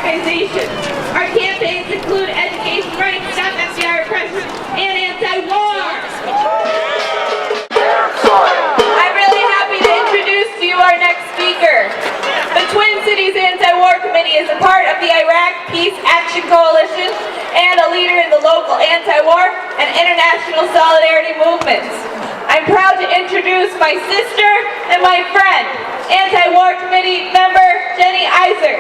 organizations. Our campaigns include Education Rights, Stop FDR Repression, and Anti-War. I'm really happy to introduce to you our next speaker. The Twin Cities Anti-War Committee is a part of the Iraq Peace Action Coalition and a leader in the local anti-war and international solidarity movements. I'm proud to introduce my sister and my friend, Anti-War Committee member Jennie Eiset.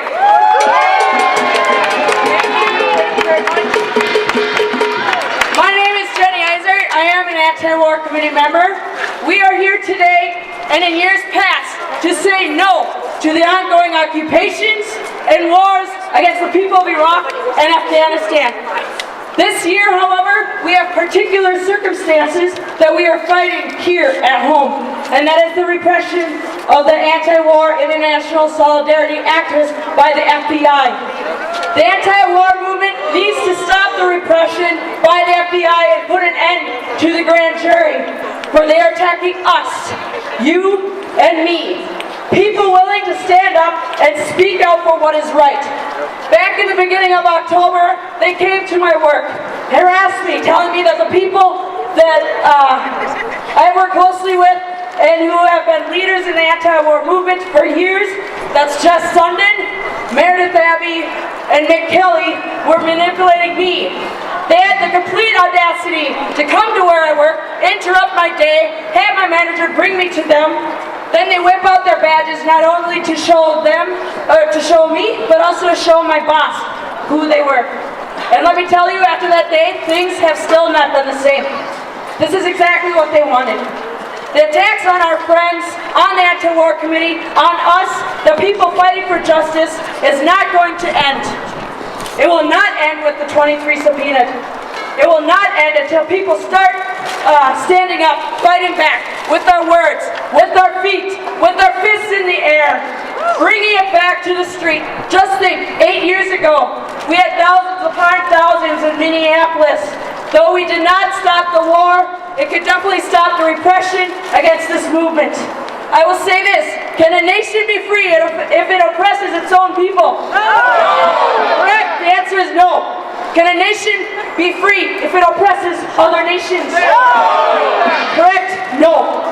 My name is Jennie Eiset. I am an Anti-War Committee member. We are here today and in years past to say no to the ongoing occupations and wars against the people of Iraq and Afghanistan. This year, however, we have particular circumstances that we are fighting here at home, and that is the repression of the anti-war international solidarity activists by the FBI. The anti-war movement needs to stop the repression by the FBI and put an end to the grand jury, for they are attacking us, you and me. People willing to stand up and speak out for what is right. Back in the beginning of October, they came to my work, harassed me, telling me that the people that I work closely with and who have been leaders in the anti-war movement for years, that's Jess Sundin, Meredith Abbey, and Mick Kelly, were manipulating me. They had the complete audacity to come to where I work, interrupt my day, have my manager bring me to them. Then they whip out their badges not only to show them, or to show me, but also to show my boss who they were. And let me tell you, after that day, things have still not been the same. This is exactly what they wanted. The attacks on our friends, on the Anti-War Committee, on us, the people fighting for justice, is not going to end. It will not end with the 23 subpoenaed. It will not end until people start standing up, fighting back with our words, with our feet, with our fists in the air, bringing it back to the street. Just think, 8 years ago, we had thousands upon thousands in Minneapolis. Though we did not stop the war, it could definitely stop the repression against this movement. I will say this, can a nation be free if it oppresses its own people? No! Correct, the answer is no. Can a nation be free if it oppresses other nations? No! Correct, no.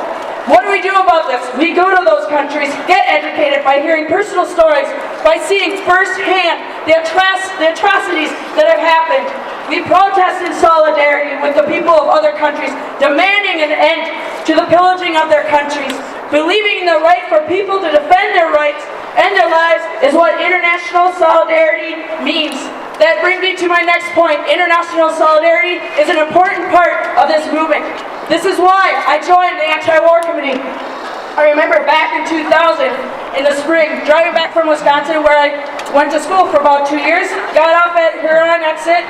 What do we do about this? We go to those countries, get educated by hearing personal stories, by seeing firsthand the atrocities that have happened. We protest in solidarity with the people of other countries, demanding an end to the pillaging of their countries. Believing in the right for people to defend their rights and their lives is what international solidarity means. That brings me to my next point. International solidarity is an important part of this movement. This is why I joined the Anti-War Committee. I remember back in 2000, in the spring, driving back from Wisconsin, where I went to school for about 2 years, got off at Huron exit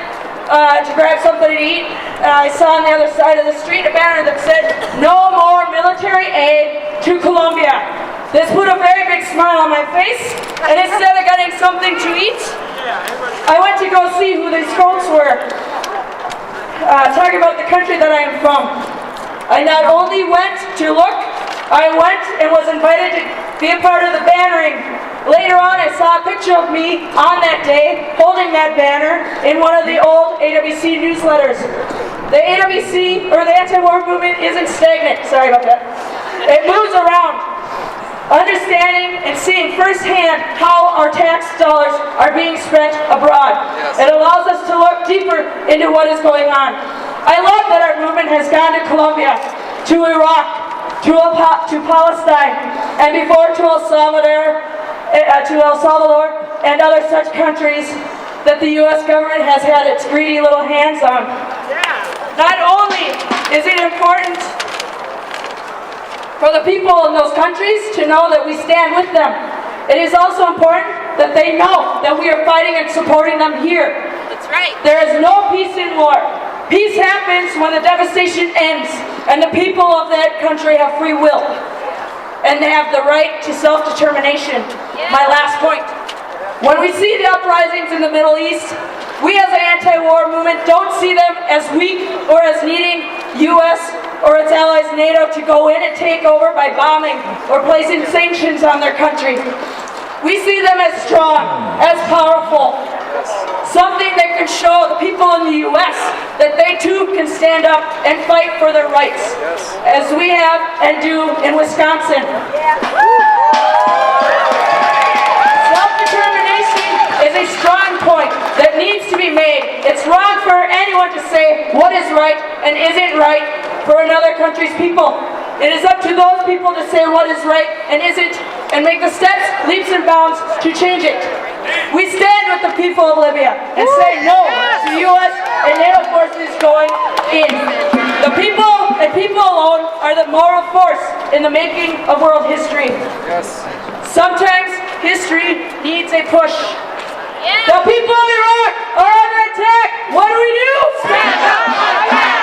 to grab something to eat. I saw on the other side of the street a banner that said, "No more military aid to Colombia." This put a very big smile on my face, and instead of getting something to eat, I went to go see who these folks were, talking about the country that I am from. I not only went to look, I went and was invited to be a part of the bannering. Later on, I saw a picture of me on that day, holding that banner in one of the old AWC newsletters. The AWC, or the anti-war movement, isn't stagnant. Sorry about that. It moves around, understanding and seeing firsthand how our tax dollars are being spent abroad. It allows us to look deeper into what is going on. I love that our movement has gone to Colombia, to Iraq, to Palestine, and before to El Salvador and other such countries that the U.S. government has had its greedy little hands on. Not only is it important for the people in those countries to know that we stand with them, it is also important that they know that we are fighting and supporting them here. That's right. There is no peace in war. Peace happens when the devastation ends and the people of that country have free will and they have the right to self-determination. My last point. When we see the uprisings in the Middle East, we as an anti-war movement don't see them as weak or as needing U.S. or its allies NATO to go in and take over by bombing or placing sanctions on their country. We see them as strong, as powerful. Something that can show the people in the U.S. that they too can stand up and fight for their rights, as we have and do in Wisconsin. Self-determination is a strong point that needs to be made. It's wrong for anyone to say what is right and isn't right for another country's people. It is up to those people to say what is right and isn't, and make the steps, leaps and bounds to change it. We stand with the people of Libya and say no to U.S. and NATO forces going in. The people and people alone are the moral force in the making of world history. Sometimes history needs a push. The people of Iraq are under attack. What do? Stand up!